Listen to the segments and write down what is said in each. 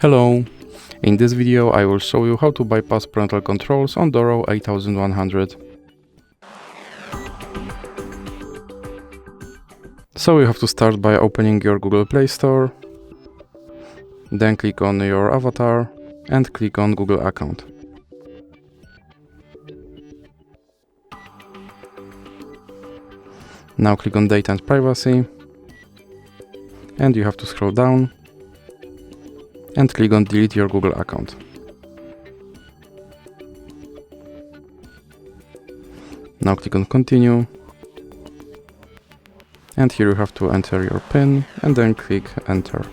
Hello! In this video I will show you how to bypass parental controls on Doro 8100. So you have to start by opening your Google Play Store, then click on your avatar and click on Google account. Now click on Data and Privacy and you have to scroll down and click on Delete your Google account. Now click on Continue and here you have to enter your PIN and then click Enter.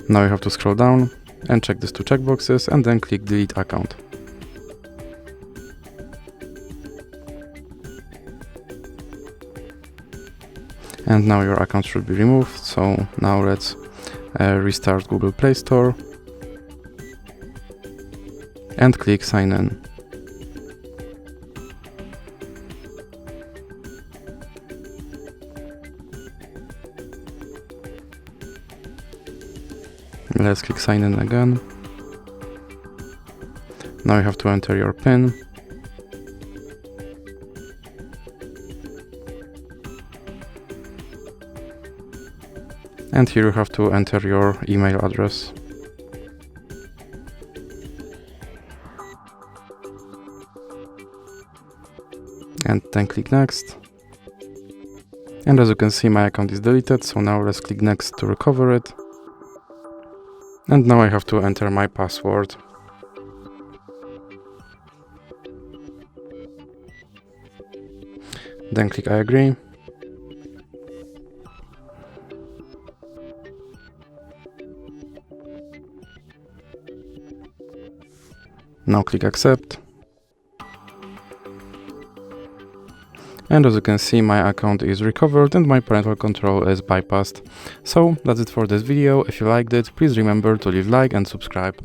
Now you have to scroll down and check these two checkboxes and then click Delete account. And now your account should be removed, so now let's restart Google Play Store and click Sign In. Let's click Sign In again. Now you have to enter your PIN. And here you have to enter your email address. And then click Next. And as you can see, my account is deleted, so now let's click Next to recover it. And now I have to enter my password. Then click I agree. Now click Accept. And as you can see, my account is recovered and my parental control is bypassed. So that's it for this video. If you liked it, please remember to leave a like and subscribe.